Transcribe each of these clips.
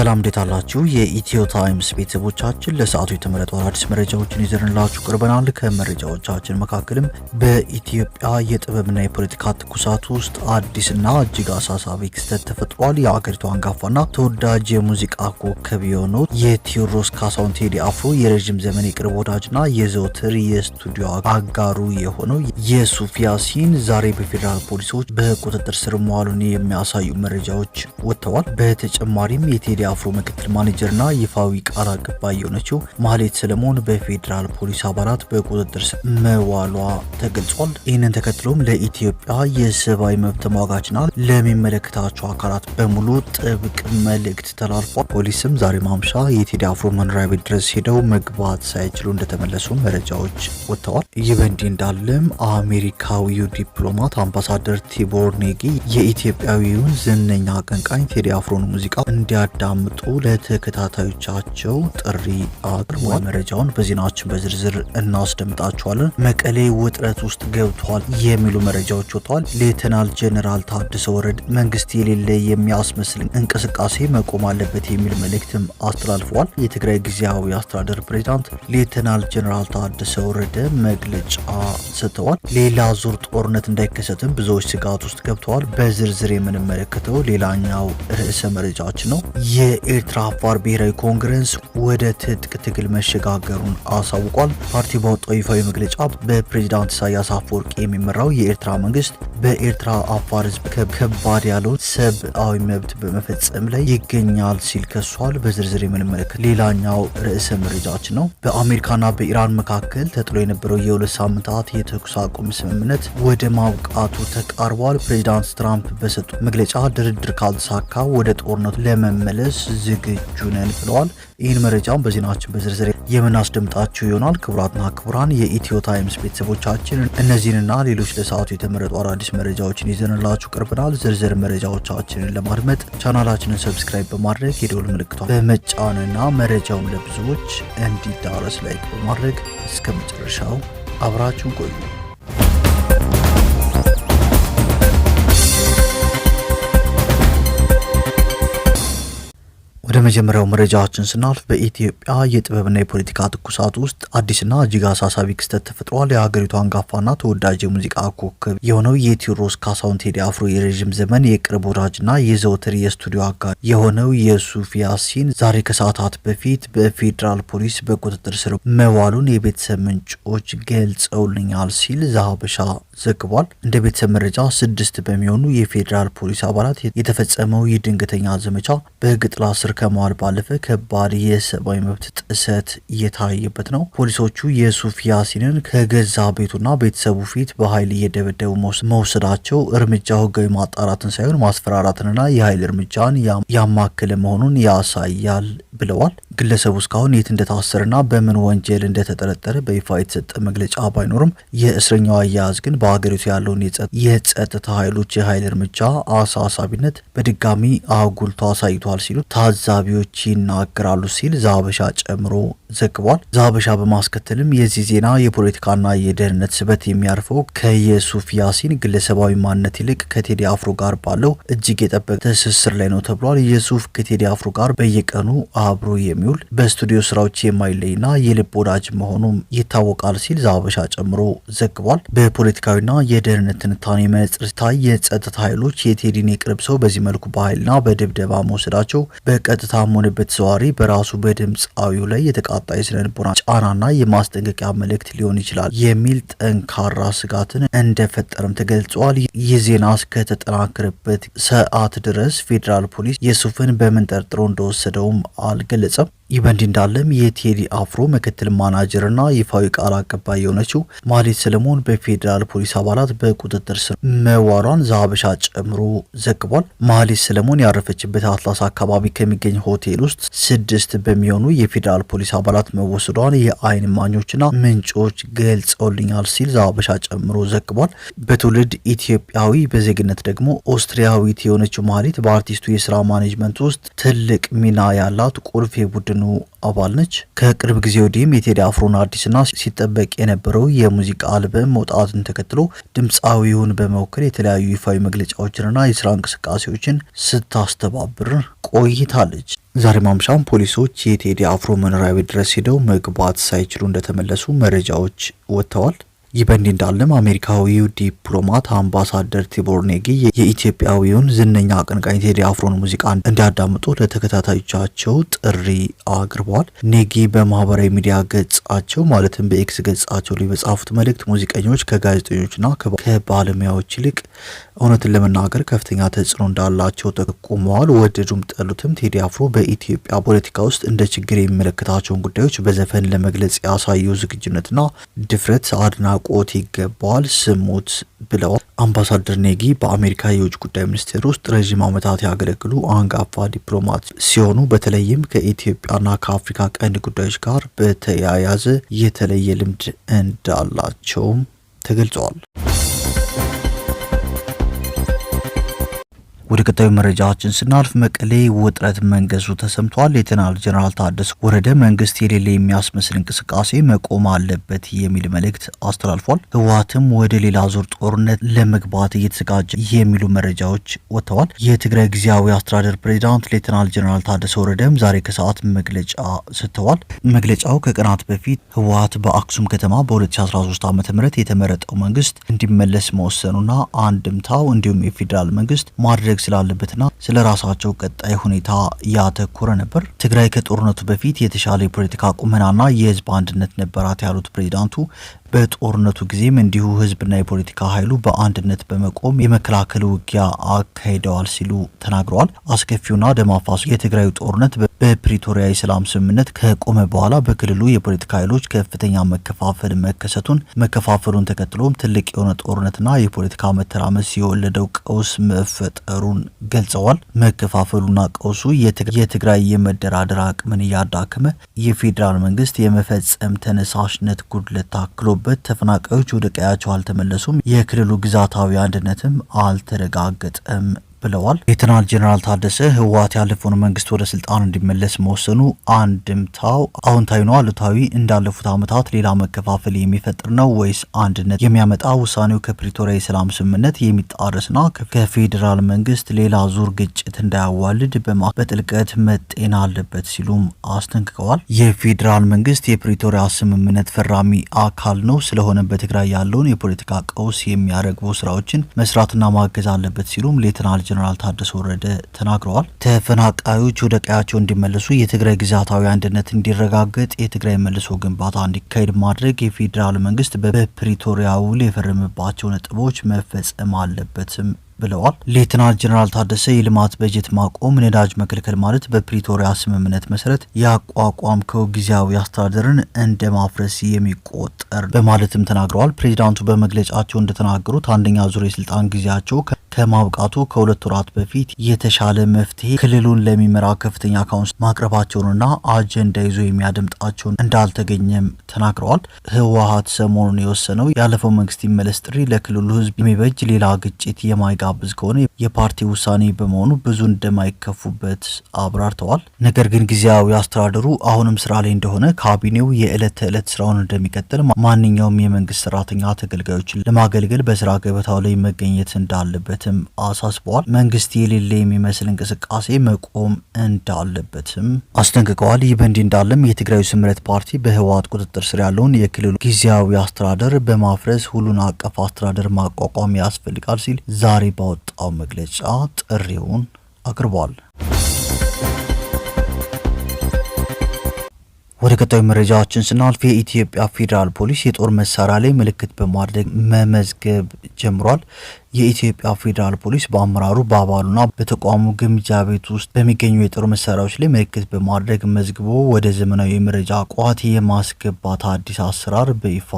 ሰላም እንዴት አላችሁ? የኢትዮ ታይምስ ቤተሰቦቻችን ለሰዓቱ የተመረጡ አዲስ መረጃዎችን ይዘንላችሁ ቀርበናል። ከመረጃዎቻችን መካከልም በኢትዮጵያ የጥበብና የፖለቲካ ትኩሳት ውስጥ አዲስና እጅግ አሳሳቢ ክስተት ተፈጥሯል። የአገሪቱ አንጋፋና ተወዳጅ የሙዚቃ ኮከብ የሆነው የቴዎድሮስ ካሳሁን ቴዲ አፍሮ የረጅም ዘመን የቅርብ ወዳጅና የዘወትር የስቱዲዮ አጋሩ የሆነው የሱፍ ያሲን ዛሬ በፌዴራል ፖሊሶች በቁጥጥር ስር መዋሉን የሚያሳዩ መረጃዎች ወጥተዋል። በተጨማሪም የቴዲ አፍሮ ምክትል ማኔጀርና ይፋዊ ቃል አቀባይ የሆነችው ማህሌት ሰለሞን በፌዴራል ፖሊስ አባላት በቁጥጥር ስር መዋሏ ተገልጿል። ይህንን ተከትሎም ለኢትዮጵያ የሰብአዊ መብት ተሟጋችና ለሚመለከታቸው አካላት በሙሉ ጥብቅ መልእክት ተላልፏል። ፖሊስም ዛሬ ማምሻ የቴዲ አፍሮ መኖሪያ ቤት ድረስ ሄደው መግባት ሳይችሉ እንደተመለሱ መረጃዎች ወጥተዋል። ይህ በእንዲህ እንዳለም አሜሪካዊው ዲፕሎማት አምባሳደር ቲቦር ኔጊ የኢትዮጵያዊውን ዝነኛ አቀንቃኝ ቴዲ አፍሮን ሙዚቃ እንዲያዳምጡ ለተከታታዮቻቸው ጥሪ አቅርቧል። መረጃውን በዜናችን በዝርዝር እናስደምጣቸዋለን። መቀሌ ውጥረት ውስጥ ገብቷል የሚሉ መረጃዎች ወጥተዋል። ሌተናል ጀነራል ታደሰ ወረደ መንግስት የሌለ የሚያስመስል እንቅስቃሴ መቆም አለበት የሚል መልእክትም አስተላልፈዋል። የትግራይ ጊዜያዊ አስተዳደር ፕሬዝዳንት ሌተናል ጀነራል ታደሰ ወረደ መግለጫ ሰጥተዋል። ሌላ ዙር ጦርነት እንዳይከሰትም ብዙዎች ስጋት ውስጥ ገብተዋል። በዝርዝር የምንመለከተው ሌላኛው ርዕሰ መረጃችን ነው። የኤርትራ አፋር ብሔራዊ ኮንግረስ ወደ ትጥቅ ትግል መሸጋገሩን አሳውቋል። ፓርቲው ባወጣው ይፋዊ መግለጫ በፕሬዝዳንት ኢሳያስ አፈወርቂ የሚመራው የኤርትራ መንግስት በኤርትራ አፋር ህዝብ ከባድ ያለው ሰብአዊ መብት በመፈጸም ላይ ይገኛል ሲል ከሷል። በዝርዝር የምንመለከት ሌላኛው ርዕሰ መረጃችን ነው። በአሜሪካና በኢራን መካከል ተጥሎ የነበረው የሁለት ሳምንታት የተኩስ አቁም ስምምነት ወደ ማብቃቱ ተቃርቧል። ፕሬዝዳንት ትራምፕ በሰጡት መግለጫ ድርድር ካልተሳካ ወደ ጦርነቱ ለመመለስ ዝግጁ ነን ብለዋል። ይህን መረጃውን በዜናችን በዝርዝር የምናስደምጣችሁ ይሆናል። ክቡራትና ክቡራን የኢትዮ ታይምስ ቤተሰቦቻችን እነዚህንና ሌሎች ለሰዓቱ የተመረጡ አዳዲስ መረጃዎችን ይዘንላችሁ ቀርበናል። ዝርዝር መረጃዎቻችንን ለማድመጥ ቻናላችንን ሰብስክራይብ በማድረግ የደወል ምልክቷን በመጫንና መረጃውን ለብዙዎች እንዲዳረስ ላይክ በማድረግ እስከ መጨረሻው አብራችሁን ቆዩ። ወደ መጀመሪያው መረጃችን ስናልፍ በኢትዮጵያ የጥበብና የፖለቲካ ትኩሳት ውስጥ አዲስና እጅግ አሳሳቢ ክስተት ተፈጥሯል። የሀገሪቱ አንጋፋና ተወዳጅ የሙዚቃ ኮከብ የሆነው የቴዎድሮስ ካሳሁን ቴዲ አፍሮ የረዥም ዘመን የቅርብ ወዳጅና የዘወትር የስቱዲዮ አጋር የሆነው የሱፍ ያሲን ዛሬ ከሰዓታት በፊት በፌዴራል ፖሊስ በቁጥጥር ስር መዋሉን የቤተሰብ ምንጮች ገልጸውልኛል ሲል ዘሀበሻ ዘግቧል። እንደ ቤተሰብ መረጃ 6 በሚሆኑ የፌዴራል ፖሊስ አባላት የተፈጸመው ይህ ድንገተኛ ዘመቻ በሕግ ጥላ ስር ከመዋል ባለፈ ከባድ የሰብአዊ መብት ጥሰት እየታየበት ነው። ፖሊሶቹ የሱፍ ያሲንን ከገዛ ቤቱና ቤተሰቡ ፊት በኃይል እየደበደቡ መውሰዳቸው እርምጃው ሕጋዊ ማጣራትን ሳይሆን ማስፈራራትንና የኃይል እርምጃን ያማከለ መሆኑን ያሳያል ብለዋል። ግለሰቡ እስካሁን የት እንደታሰረና በምን ወንጀል እንደተጠረጠረ በይፋ የተሰጠ መግለጫ ባይኖርም የእስረኛው አያያዝ ግን በሀገሪቱ ያለውን የጸጥታ ኃይሎች የኃይል እርምጃ አሳሳቢነት በድጋሚ አጉልቶ አሳይቷል ሲሉ ታዛቢዎች ይናገራሉ ሲል ዘሀበሻ ጨምሮ ዘግቧል። ዘሀበሻ በማስከተልም የዚህ ዜና የፖለቲካና የደህንነት ስበት የሚያርፈው ከየሱፍ ያሲን ግለሰባዊ ማንነት ይልቅ ከቴዲ አፍሮ ጋር ባለው እጅግ የጠበቀ ትስስር ላይ ነው ተብሏል። የሱፍ ከቴዲ አፍሮ ጋር በየቀኑ አብሮ የሚውል በስቱዲዮ ስራዎች የማይለይና የልብ ወዳጅ መሆኑም ይታወቃል ሲል ዘሀበሻ ጨምሮ ዘግቧል። በፖለቲካዊና የደህንነት ትንታኔ መነጽር ሲታይ የጸጥታ ኃይሎች የቴዲን የቅርብ ሰው በዚህ መልኩ በኃይልና በድብደባ መውሰዳቸው በቀጥታም ሆነ በተዘዋዋሪ በራሱ በድምፃዊው ላይ የተቃጣ የስነልቦና ጫናና የማስጠንቀቂያ መልእክት ሊሆን ይችላል የሚል ጠንካራ ስጋትን እንደፈጠረም ተገልጿል። ይህ ዜና እስከተጠናከረበት ሰዓት ድረስ ፌዴራል ፖሊስ የሱፍን በምን ጠርጥሮ እንደወሰደውም አልገለጸም። ይህ በእንዲህ እንዳለም የቴዲ አፍሮ ምክትል ማናጀርና ይፋዊ ቃል አቀባይ የሆነችው ማህሌት ሰለሞን በፌዴራል ፖሊስ አባላት በቁጥጥር ስር መዋሏን ዘሀበሻ ጨምሮ ዘግቧል። ማህሌት ሰለሞን ያረፈችበት አትላስ አካባቢ ከሚገኝ ሆቴል ውስጥ 6 በሚሆኑ የፌዴራል ፖሊስ አባላት መወሰዷን የአይን እማኞችና ምንጮች ገልጸውልኛል ሲል ዘሀበሻ ጨምሮ ዘግቧል። በትውልድ ኢትዮጵያዊ በዜግነት ደግሞ ኦስትሪያዊት የሆነችው ማህሌት በአርቲስቱ የስራ ማኔጅመንት ውስጥ ትልቅ ሚና ያላት ቁልፍ የቡድን ቡድኑ አባል ነች። ከቅርብ ጊዜ ወዲህም የቴዲ አፍሮን አዲስና ሲጠበቅ የነበረው የሙዚቃ አልበም መውጣቱን ተከትሎ ድምፃዊውን በመወከል የተለያዩ ይፋዊ መግለጫዎችንና የስራ እንቅስቃሴዎችን ስታስተባብር ቆይታለች። ዛሬ ማምሻም ፖሊሶች የቴዲ አፍሮ መኖሪያ ቤት ድረስ ሄደው መግባት ሳይችሉ እንደተመለሱ መረጃዎች ወጥተዋል። ይህ በእንዲህ እንዳለም አሜሪካዊው ዲፕሎማት አምባሳደር ቲቦር ኔጊ የኢትዮጵያዊውን ዝነኛ አቀንቃኝ ቴዲ አፍሮን ሙዚቃ እንዲያዳምጡ ለተከታታዮቻቸው ጥሪ አቅርበዋል። ኔጊ በማህበራዊ ሚዲያ ገጻቸው ማለትም በኤክስ ገጻቸው ላይ በጻፉት መልእክት ሙዚቀኞች ከጋዜጠኞችና ከባለሙያዎች ይልቅ እውነትን ለመናገር ከፍተኛ ተጽዕኖ እንዳላቸው ጠቁመዋል። ወደዱም ጠሉትም ቴዲ አፍሮ በኢትዮጵያ ፖለቲካ ውስጥ እንደ ችግር የሚመለከታቸውን ጉዳዮች በዘፈን ለመግለጽ ያሳየው ዝግጁነትና ድፍረት አድናቆት ይገባዋል፣ ስሙት ብለዋል። አምባሳደር ኔጊ በአሜሪካ የውጭ ጉዳይ ሚኒስቴር ውስጥ ረዥም ዓመታት ያገለግሉ አንጋፋ ዲፕሎማት ሲሆኑ በተለይም ከኢትዮጵያና ከአፍሪካ ቀንድ ጉዳዮች ጋር በተያያዘ የተለየ ልምድ እንዳላቸውም ተገልጸዋል። ወደ ቀጣዩ መረጃችን ስናልፍ መቀሌ ውጥረት መንገሱ ተሰምቷል። ሌተናል ጀነራል ታደሰ ወረደ መንግስት የሌለ የሚያስመስል እንቅስቃሴ መቆም አለበት የሚል መልእክት አስተላልፏል። ህወሓትም ወደ ሌላ ዙር ጦርነት ለመግባት እየተዘጋጀ የሚሉ መረጃዎች ወጥተዋል። የትግራይ ጊዜያዊ አስተዳደር ፕሬዚዳንት ሌተናል ጀነራል ታደሰ ወረደም ዛሬ ከሰዓት መግለጫ ሰጥተዋል። መግለጫው ከቀናት በፊት ህወሓት በአክሱም ከተማ በ2013 ዓ.ም የተመረጠው መንግስት እንዲመለስ መወሰኑና አንድምታው እንዲሁም የፌዴራል መንግስት ማድረግ ስላለበትና ስለ ራሳቸው ቀጣይ ሁኔታ ያተኮረ ነበር። ትግራይ ከጦርነቱ በፊት የተሻለ የፖለቲካ ቁመናና የህዝብ አንድነት ነበራት ያሉት ፕሬዚዳንቱ በጦርነቱ ጊዜም እንዲሁ ህዝብና የፖለቲካ ኃይሉ በአንድነት በመቆም የመከላከል ውጊያ አካሂደዋል ሲሉ ተናግረዋል። አስከፊውና ደም አፋሳሹ የትግራዩ ጦርነት በፕሪቶሪያ የሰላም ስምምነት ከቆመ በኋላ በክልሉ የፖለቲካ ኃይሎች ከፍተኛ መከፋፈሉን ተከትሎም ትልቅ የሆነ ጦርነትና የፖለቲካ መተራመስ የወለደው ቀውስ መፈጠሩን ገልጸዋል። መከፋፈሉና ቀውሱ የትግራይ የመደራደር አቅምን እያዳከመ የፌዴራል መንግስት የመፈጸም ተነሳሽነት ጉድለት ታክሎ ተፈናቃዮች ወደ ቀያቸው አልተመለሱም፣ የክልሉ ግዛታዊ አንድነትም አልተረጋገጠም ብለዋል። ሌተናል ጀነራል ታደሰ ህወሓት ያለፈውን መንግስት ወደ ስልጣን እንዲመለስ መወሰኑ አንድምታው አዎንታዊ ነው፣ አሉታዊ እንዳለፉት ዓመታት ሌላ መከፋፈል የሚፈጥር ነው ወይስ አንድነት የሚያመጣ? ውሳኔው ከፕሪቶሪያ የሰላም ስምምነት የሚጣረስና ከፌዴራል መንግስት ሌላ ዙር ግጭት እንዳያዋልድ በጥልቀት መጤን አለበት ሲሉም አስጠንቅቀዋል። የፌዴራል መንግስት የፕሪቶሪያ ስምምነት ፈራሚ አካል ነው፣ ስለሆነ በትግራይ ያለውን የፖለቲካ ቀውስ የሚያረግቡ ስራዎችን መስራትና ማገዝ አለበት ሲሉም ሌተናል ጀነራል ታደሰ ወረደ ተናግረዋል። ተፈናቃዮች ወደ ቀያቸው እንዲመለሱ፣ የትግራይ ግዛታዊ አንድነት እንዲረጋገጥ፣ የትግራይ መልሶ ግንባታ እንዲካሄድ ማድረግ የፌዴራል መንግስት በፕሪቶሪያ ውል የፈረመባቸው ነጥቦች መፈጸም አለበትም ብለዋል። ሌተናል ጀነራል ታደሰ የልማት በጀት ማቆም፣ ነዳጅ መከልከል ማለት በፕሪቶሪያ ስምምነት መሰረት ያቋቋምከው ጊዜያዊ አስተዳደርን እንደ ማፍረስ የሚቆጠር በማለትም ተናግረዋል። ፕሬዚዳንቱ በመግለጫቸው እንደተናገሩት አንደኛ ዙር የስልጣን ጊዜያቸው ከማብቃቱ ከሁለት ወራት በፊት የተሻለ መፍትሄ ክልሉን ለሚመራ ከፍተኛ ካውንስል ማቅረባቸውንና አጀንዳ ይዞ የሚያደምጣቸውን እንዳልተገኘም ተናግረዋል። ህወሓት ሰሞኑን የወሰነው ያለፈው መንግስት ይመለስ ጥሪ ለክልሉ ህዝብ የሚበጅ ሌላ ግጭት የማይጋብዝ ከሆነ የፓርቲ ውሳኔ በመሆኑ ብዙ እንደማይከፉበት አብራርተዋል። ነገር ግን ጊዜያዊ አስተዳደሩ አሁንም ስራ ላይ እንደሆነ፣ ካቢኔው የዕለት ተዕለት ስራውን እንደሚቀጥል፣ ማንኛውም የመንግስት ሰራተኛ ተገልጋዮችን ለማገልገል በስራ ገበታው ላይ መገኘት እንዳለበት አሳስበዋል። መንግስት የሌለ የሚመስል እንቅስቃሴ መቆም እንዳለበትም አስጠንቅቀዋል። ይህ በእንዲህ እንዳለም የትግራዩ ስምረት ፓርቲ በህወሓት ቁጥጥር ስር ያለውን የክልሉ ጊዜያዊ አስተዳደር በማፍረስ ሁሉን አቀፍ አስተዳደር ማቋቋም ያስፈልጋል ሲል ዛሬ ባወጣው መግለጫ ጥሪውን አቅርቧል። ወደ ቀጣዩ መረጃዎችን ስናልፍ የኢትዮጵያ ፌዴራል ፖሊስ የጦር መሳሪያ ላይ ምልክት በማድረግ መመዝገብ ጀምሯል። የኢትዮጵያ ፌዴራል ፖሊስ በአመራሩ በአባሉና በተቋሙ ግምጃ ቤት ውስጥ በሚገኙ የጦር መሳሪያዎች ላይ ምልክት በማድረግ መዝግቦ ወደ ዘመናዊ የመረጃ ቋት የማስገባት አዲስ አሰራር በይፋ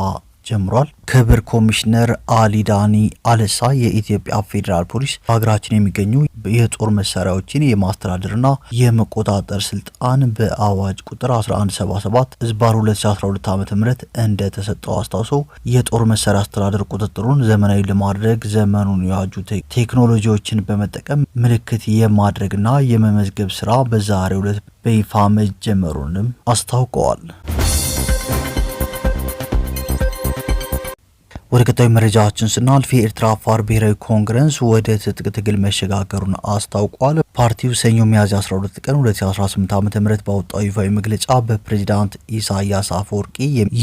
ጀምሯል። ክብር ኮሚሽነር አሊዳኒ አለሳ የኢትዮጵያ ፌዴራል ፖሊስ በሀገራችን የሚገኙ የጦር መሳሪያዎችን የማስተዳደርና የመቆጣጠር ስልጣን በአዋጅ ቁጥር 1177 ዝባር 2012 ዓ.ም እንደተሰጠው አስታውሰው የጦር መሳሪያ አስተዳደር ቁጥጥሩን ዘመናዊ ለማድረግ ዘመኑን የዋጁ ቴክኖሎጂዎችን በመጠቀም ምልክት የማድረግና የመመዝገብ ስራ በዛሬው ዕለት በይፋ መጀመሩንም አስታውቀዋል። ወደ ቀጣዩ መረጃችን ስናልፍ የኤርትራ አፋር ብሔራዊ ኮንግረስ ወደ ትጥቅ ትግል መሸጋገሩን አስታውቋል። ፓርቲው ሰኞ ሚያዝያ 12 ቀን 2018 ዓ.ም ባወጣው ይፋዊ መግለጫ በፕሬዝዳንት ኢሳያስ አፈወርቂ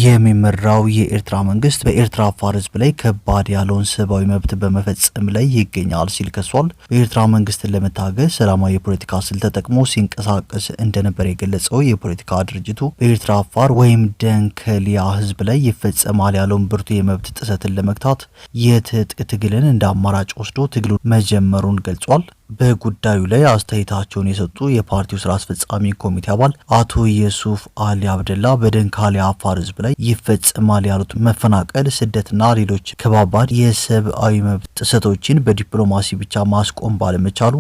የሚመራው የኤርትራ መንግስት በኤርትራ አፋር ህዝብ ላይ ከባድ ያለውን ሰብአዊ መብት በመፈጸም ላይ ይገኛል ሲል ከሷል። በኤርትራ መንግስትን ለመታገዝ ሰላማዊ የፖለቲካ ስልት ተጠቅሞ ሲንቀሳቀስ እንደነበር የገለጸው የፖለቲካ ድርጅቱ በኤርትራ አፋር ወይም ደንከሊያ ህዝብ ላይ ይፈጸማል ያለውን ብርቱ የመብት ጥሰትን ለመግታት የትጥቅ ትግልን እንደ አማራጭ ወስዶ ትግሉ መጀመሩን ገልጿል። በጉዳዩ ላይ አስተያየታቸውን የሰጡ የፓርቲው ስራ አስፈጻሚ ኮሚቴ አባል አቶ ኢየሱፍ አሊ አብደላ በደንካሊያ አፋር ህዝብ ላይ ይፈጸማል ያሉት መፈናቀል፣ ስደትና ሌሎች ከባባድ የሰብአዊ መብት ጥሰቶችን በዲፕሎማሲ ብቻ ማስቆም ባለመቻሉ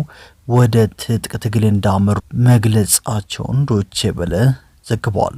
ወደ ትጥቅ ትግል እንዳመሩ መግለጻቸውን ዶቼ ቬለ ዘግቧል።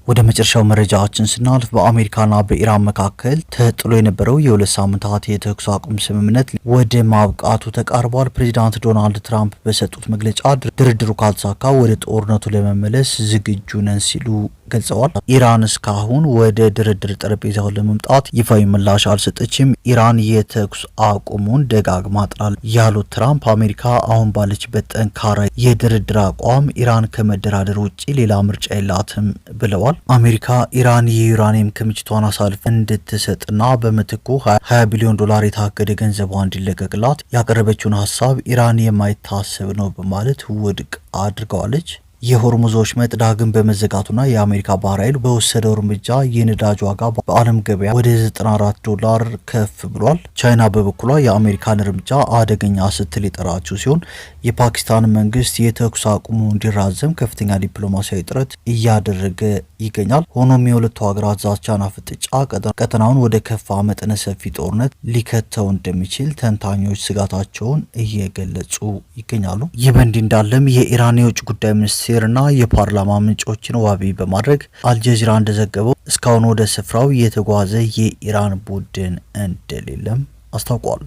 ወደ መጨረሻው መረጃችን ስናልፍ በአሜሪካና በኢራን መካከል ተጥሎ የነበረው የ2 ሳምንታት የተኩስ አቁም ስምምነት ወደ ማብቃቱ ተቃርቧል። ፕሬዚዳንት ዶናልድ ትራምፕ በሰጡት መግለጫ ድርድሩ ካልተሳካ ወደ ጦርነቱ ለመመለስ ዝግጁ ነን ሲሉ ገልጸዋል። ኢራን እስካሁን ወደ ድርድር ጠረጴዛው ለመምጣት ይፋዊ ምላሽ አልሰጠችም። ኢራን የተኩስ አቁሙን ደጋግማ ጥራል ያሉት ትራምፕ አሜሪካ አሁን ባለችበት ጠንካራ የድርድር አቋም ኢራን ከመደራደር ውጪ ሌላ ምርጫ የላትም ብለዋል። አሜሪካ ኢራን የዩራኒየም ክምችቷን አሳልፍ እንድትሰጥና በምትኩ $20 ቢሊዮን የታገደ ገንዘቧ እንዲለቀቅላት ያቀረበችውን ሀሳብ ኢራን የማይታሰብ ነው በማለት ውድቅ አድርገዋለች። የሆርሙዝ ወሽመጥ ዳግም በመዘጋቱና የአሜሪካ ባህር ኃይል በወሰደው እርምጃ የነዳጅ ዋጋ በዓለም ገበያ ወደ $94 ከፍ ብሏል። ቻይና በበኩሏ የአሜሪካን እርምጃ አደገኛ ስትል የጠራችው ሲሆን የፓኪስታን መንግስት የተኩስ አቁሙ እንዲራዘም ከፍተኛ ዲፕሎማሲያዊ ጥረት እያደረገ ይገኛል። ሆኖም የሁለቱ ሀገራት ዛቻና ፍጥጫ ቀጠናውን ወደ ከፋ መጠነ ሰፊ ጦርነት ሊከተው እንደሚችል ተንታኞች ስጋታቸውን እየገለጹ ይገኛሉ። ይህ በእንዲህ እንዳለም የኢራን የውጭ ጉዳይ ሚኒስቴር እና የፓርላማ ምንጮችን ዋቢ በማድረግ አልጀዚራ እንደዘገበው እስካሁን ወደ ስፍራው የተጓዘ የኢራን ቡድን እንደሌለም አስታውቋል።